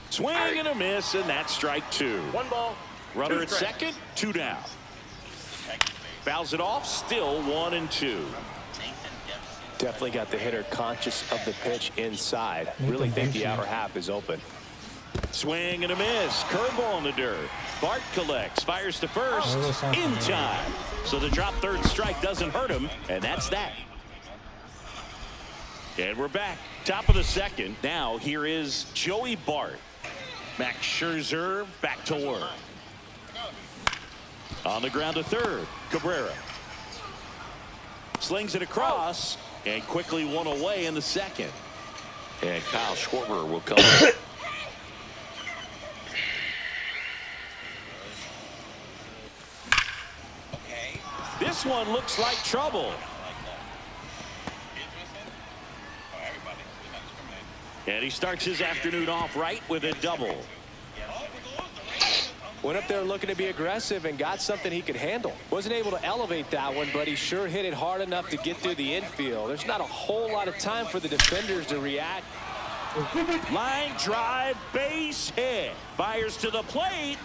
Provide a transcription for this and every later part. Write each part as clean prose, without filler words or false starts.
Swing and a miss, and that's strike two. One ball. Runner at second, two down. Fouls it off, still 1-2. Definitely got the hitter conscious of the pitch inside. Really think the outer half is open. Swing and a miss. Curveball in the dirt. Bart collects, fires to first in time. So the drop third strike doesn't hurt him, and that's that. And we're back. Top of the second. Now here is Joey Bart. Max Scherzer back to work. On the ground to third. Cabrera. Slings it across and quickly one away in the second. And Kyle Schwarber will come in. This one looks like trouble. And he starts his afternoon off right with a double. Went up there looking to be aggressive and got something he could handle. Wasn't able to elevate that one, but he sure hit it hard enough to get through the infield. There's not a whole lot of time for the defenders to react. Line drive, base hit. Fires to the plate.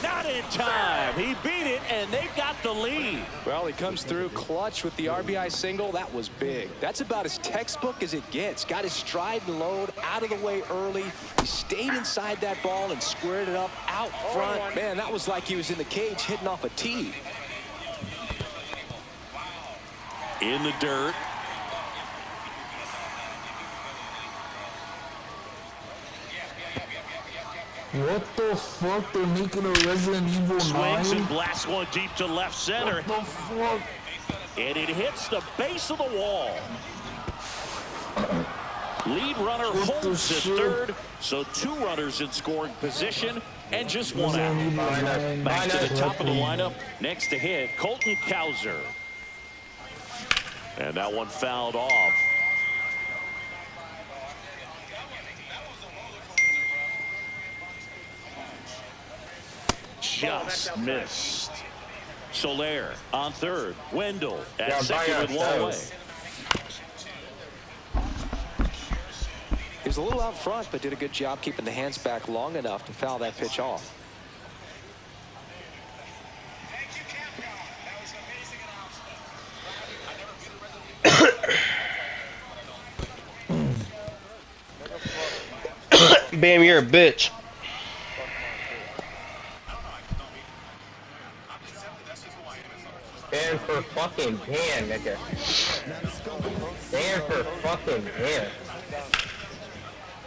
Not in time. He beat it, and they've got the lead. Well, he comes through clutch with the RBI single. That was big. That's about as textbook as it gets. Got his stride and load out of the way early. He stayed inside that ball and squared it up out front. Man, that was like he was in the cage hitting off a tee. In the dirt. What the fuck? They're making a Resident Evil 9? Swings and blasts one deep to left center. What the fuck? And it hits the base of the wall. Lead runner holds at third. So two runners in scoring position and just one out. Back to the top of the lineup. Next to hit, Colton Cowser. And that one fouled off. Just missed. Soler on third. Wendell at second with one away. He was a little out front, but did a good job keeping the hands back long enough to foul that pitch off. Bam, you're a bitch. Ban for fucking ban, nigga. Ban for fucking ban.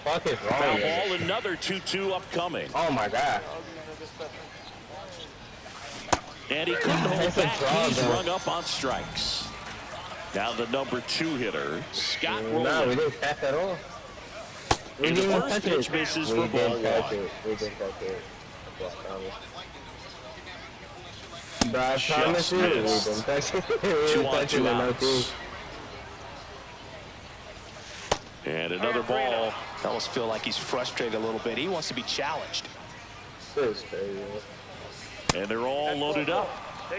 Fuck is wrong Foul with ball, it? another 2-2 upcoming. Oh my god. And he couldn't hold That's a back. draw, He's though. rung up on strikes. Now the number 2 hitter, Scott No, we Rowland. didn't tap at all. We And the didn't first touch pitch it. misses We for ball didn't touch one. it. We didn't touch it. I promise. Bro, I Just promise you, we didn't missed. touch it. We 2 didn't on touch it 2 with no outs. two. And another ball. I almost feel like he's frustrated a little bit. He wants to be challenged. This is crazy. And they're all loaded up.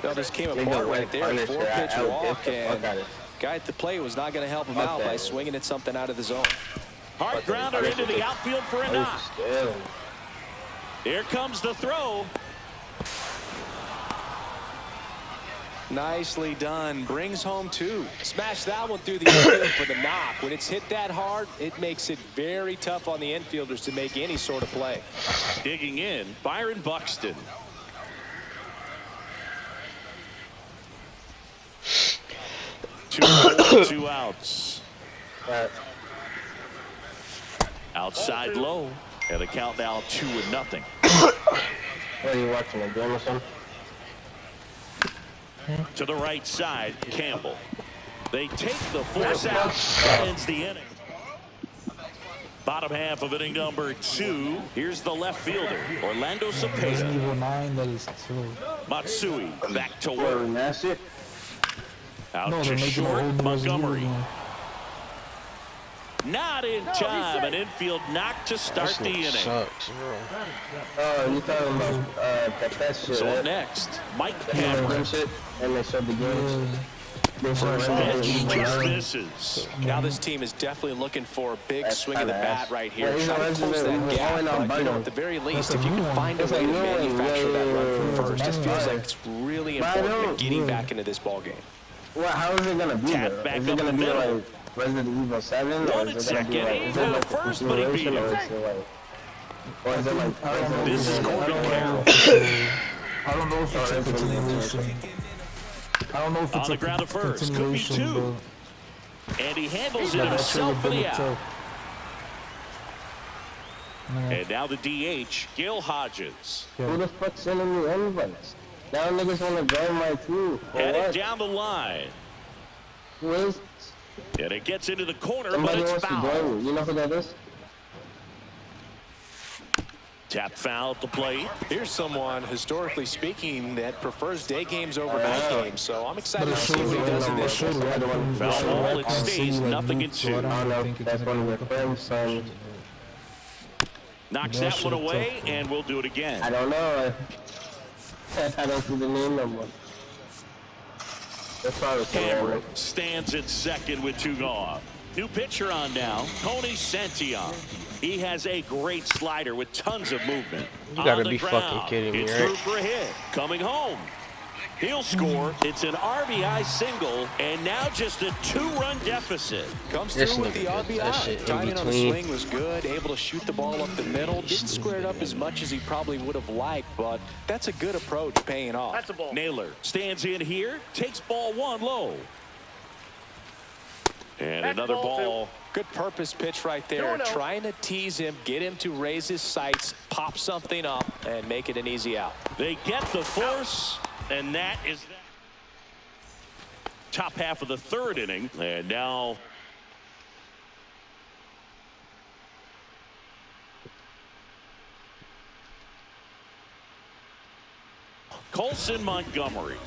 That just came They apart go right there. punish 4-pitch her. I would walk, get the fuck out and of it. guy at the plate was not going to help him Fuck out that. by swinging at something out of the zone. Hard grounder into the outfield for a knock. Still. Here comes the throw. Nicely done. Brings home 2. Smash that one through the infield for the knock. When it's hit that hard, it makes it very tough on the infielders to make any sort of play. Digging in, Byron Buxton. Two outs. Outside low. And the count now 2-0. What are you watching, a game or something? To the right side, Campbell. They take the force out. That ends the inning. Bottom half of inning number 2. Here's the left fielder, Orlando Resident Cepeda. Evil 9, that is true. Matsui back to Well, work. that's it. Out No, to they're making a whole short, new Resident Evil Montgomery. game. Not in time. An infield knock to start the inning. Sucks, bro. Oh, you talking about that shit, So right? next, Mike You know, Cameron. them shit, and they showed the games. First pitch just misses. Now this team is definitely looking for a big swing of the bat right here. Yeah, Try to close that gap, but, you know, at the very least, if you can find a way to manufacture that run from first, it feels like it's really important in getting back into this ball game. Well, how is it gonna be? Tap Though? back Is it up gonna the be middle. like Resident Evil 7, or One is it gonna be second, like, is it like the first, but he beat continuation, or him. is it like, or is it like Resident This is Evil? Corbin Carroll. I don't know if it's a continuation. I don't know if On it's the a ground at first. Could be continuation, two. but And he handles it yeah, that's really himself for the double out. check. And now the DH, Gil Hodges. Who the fuck's sending me invites? Now niggas wanna join my team. For Headed what? down the line. Who is? And it gets into the corner, but Somebody it's wants to foul. join me. You know who that is? Tap foul at the plate. Here's someone, historically speaking, that prefers day games over night games, so I'm excited But to it see what he does in this one. Foul ball, it stays nothing in two. I don't know if that's one of your friends, son. Knocks that one away, and we'll do it again. I don't know. I don't see the name no more. That's probably Cameron someone. stands at second with two gone. New pitcher on now, Tony Santillan. He has a great slider with tons of movement. You gotta On the be ground, fucking kidding me, it's right? through for a hit. Coming home. He'll score. It's an RBI single, and now just a two-run deficit. Comes This through with the nigga did that shit RBI. in Timing on the between. swing was good. Able to shoot the ball up the middle. Didn't square it up as much as he probably would have liked, but that's a good approach paying off. That's a ball. Naylor stands in here, takes ball one low. And another ball. Good purpose pitch right there. Trying to tease him, get him to raise his sights, pop something up, and make it an easy out. They get the force, and that is that. Top half of the third inning, and now Colson Montgomery.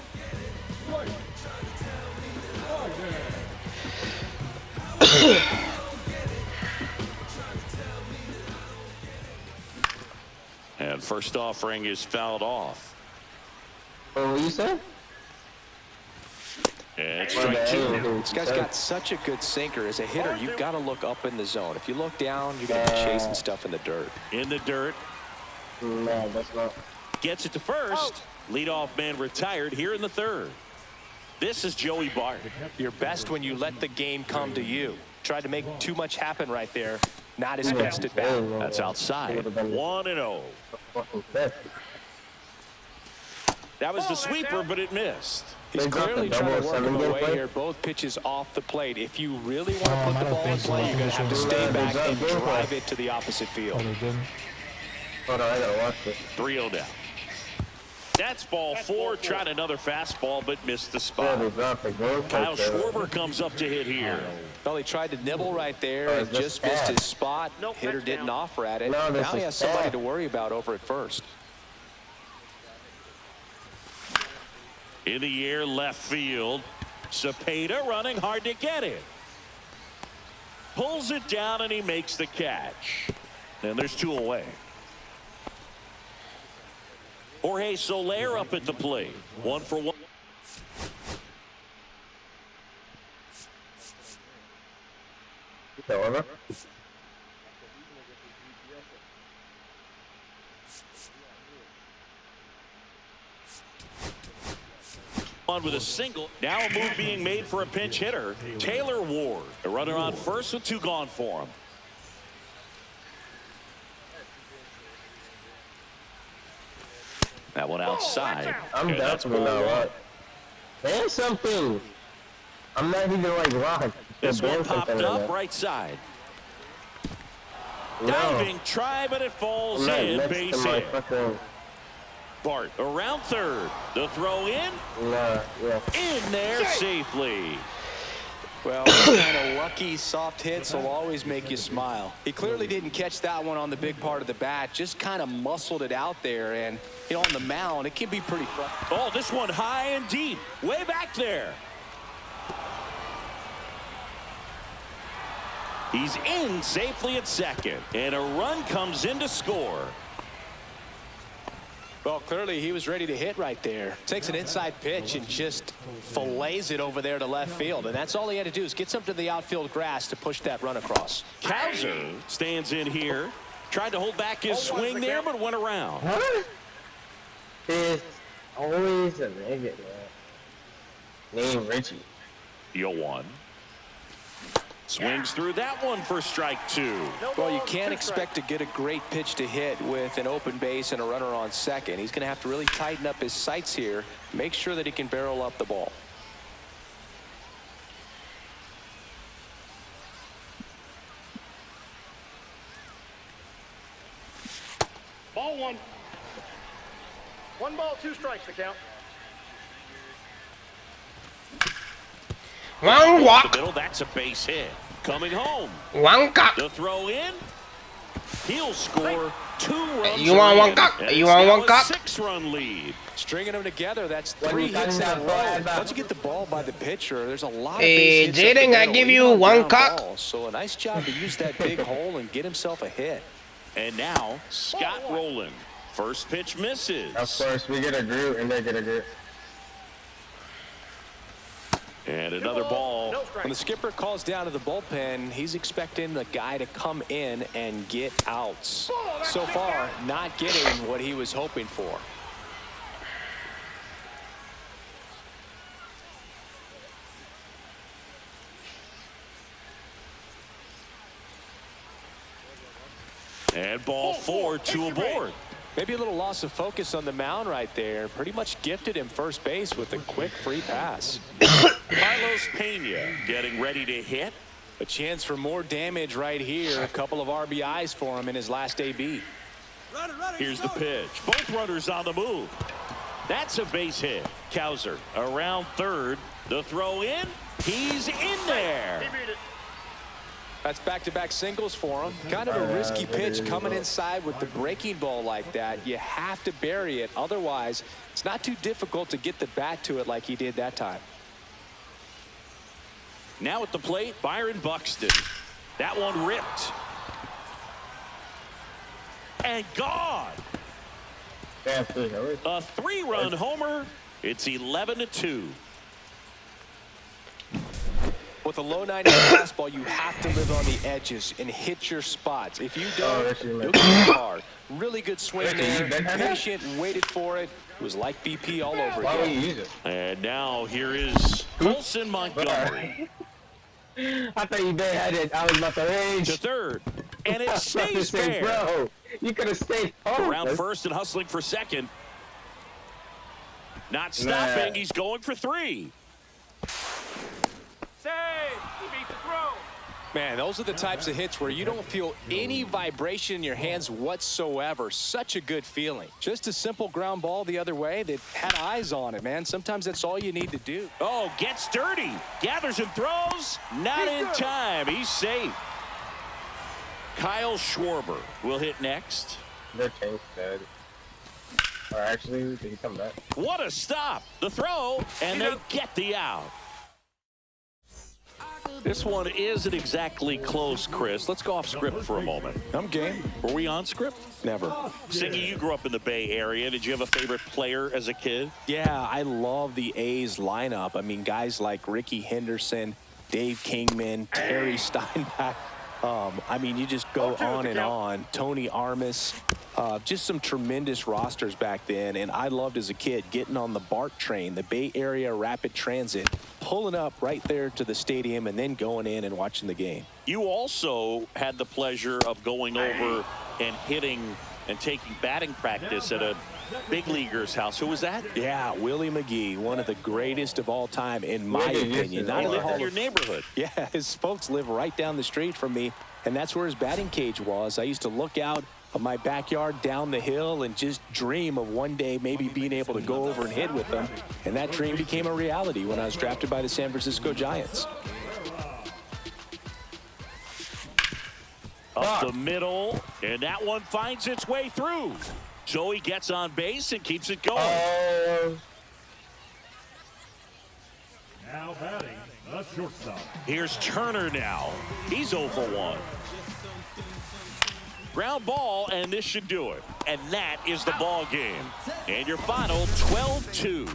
And first offering is fouled off. What you say? And strike two. This guy's got such a good sinker. As a hitter, you've got to look up in the zone. If you look down, you're going to be chasing stuff in the dirt. In the dirt. No, that's not. Gets it to first. Leadoff man retired here in the third. This is Joey Bart. You're best when you let the game come to you. Tried to make too much happen right there. Not his best at bat. That's outside. 1-0. Fucking fifth. That was the sweeper, but it missed. He's They got clearly the trying to double work him seven-game away play? here. Both pitches off the plate. If you really want to put I the don't ball in think so. play, you're going to have to stay back and Good play. drive it to the opposite field. Oh, they didn't. Hold on, I gotta watch this. 3-0 down. That's ball four. Tried another fastball, but missed the Yeah, they spot. dropped the goal. Kyle Schwarber comes up to hit here. Well, he tried to nibble right there Oh, and it's just just missed bad. his spot. Hitter didn't offer at it. No, this Now he is has somebody bad. to worry about over at first. In the air, left field. Cepeda running hard to get it. Pulls it down, and he makes the catch. And there's two away. Jorge Soler up at the plate. 1-for-1. However, On with a single. Now a move being made for a pinch hitter. Taylor Ward. A runner on first with two gone for him. That one outside. I'm And that's definitely ball not one. right. There's something. I'm not even like rock. This one There's popped something in up there. right side. No, Diving try, but it falls I'm not in. next Base to my hit. fucking. Bart around third. The throw in. Nah, yeah. In there safely. Well, kind of lucky soft hits will always make you smile. He clearly didn't catch that one on the big part of the bat, just kind of muscled it out there. And, you know, on the mound, it can be pretty frustrating. Oh, this one high and deep. Way back there. He's in safely at second. And a run comes in to score. Well, clearly he was ready to hit right there. Takes an inside pitch and just fillets it over there to left field. And that's all he had to do is get something to the outfield grass to push that run across. Cowser stands in here. Tried to hold back his swing there, but went around. What? It's always a nigga, man. Name Richie. 0-1. Swings through that one for strike 2. Well, you can't expect to get a great pitch to hit with an open base and a runner on second. He's going to have to really tighten up his sights here, make sure that he can barrel up the ball. Ball 1. 1 ball, 2 strikes to count. One The walk. middle, that's a base hit. Coming home. One cock. The throw in. He'll score 2 runs. You want one in, cock? and You it's want now one a cock? 6-run lead. Stringing them together, that's When 3 you hits in a got row. that Once you get the ball by the pitcher, there's a lot of Hey, base hits up the Jaden, I middle, give even you on one ground cock. balls. So a nice job to use that big hole and get himself a hit. And now Scott Rowland. First pitch misses. Of course, we get a Groot and they get a Groot. And another ball. No When strike. the skipper calls down to the bullpen, he's expecting the guy to come in and get outs. So far, not getting what he was hoping for. And ball 4, 2 aboard. Maybe a little loss of focus on the mound right there. Pretty much gifted him first base with a quick free pass. Carlos Pena getting ready to hit. A chance for more damage right here. A couple of RBIs for him in his last AB. Here's the pitch. Both runners on the move. That's a base hit. Cowser around third. The throw in. He's in there. He beat it. That's back-to-back singles for him. Kind of a risky pitch coming inside with the breaking ball like that. You have to bury it. Otherwise, it's not too difficult to get the bat to it like he did that time. Now at the plate, Byron Buxton. That one ripped. And gone. Damn, please, hurry. A 3-run homer. It's 11-2. With a low 90 fastball, you have to live on the edges and hit your spots. If you don't, Richie, man. you'll get hard. Really good swing Richie, there. you been had that? Patient, waited for it. It was like BP all over Why would again. you use it? And now here is Colson Montgomery I thought you been had it. I was about to rage. to third. And it I was about to stays say, fair. bro, you could have stayed home. Around first and hustling for second. Not stopping. Nah. He's going for 3. Save. He beat the throw. Man, those are the types of hits where you don't feel any vibration in your hands whatsoever. Such a good feeling. Just a simple ground ball the other way that had eyes on it, man. Sometimes that's all you need to do. Oh, gets dirty. Gathers and throws. Not in time. He's safe. Kyle Schwarber will hit next. Their tank's dead. Or actually, did he come back? What a stop. The throw, and they get the out. This one isn't exactly close, Chris. Let's go off script for a moment. I'm game. Were we on script? Never. Singy, you grew up in the Bay Area. Did you have a favorite player as a kid? Yeah, I love the A's lineup. I mean, guys like Ricky Henderson, Dave Kingman, Terry Steinbach. I mean, you just go on and on. Tony Armas, just some tremendous rosters back then. And I loved as a kid getting on the BART train, the Bay Area Rapid Transit, pulling up right there to the stadium and then going in and watching the game. You also had the pleasure of going over and hitting and taking batting practice at a big leaguer's house. Who was that? Yeah, Willie McGee, one of the greatest of all time, in my Willie, yes, opinion. he Not in the Lived Hall in your of neighborhood. Yeah, his folks live right down the street from me, and that's where his batting cage was. I used to look out of my backyard down the hill and just dream of one day maybe being able to go over and hit with them. And that dream became a reality when I was drafted by the San Francisco Giants. Up the middle, and that one finds its way through. So he gets on base and keeps it going. Now batting, the shortstop. Here's Turner now. He's 0 for 1. Ground ball, and this should do it. And that is the ball game. And your final 12-2.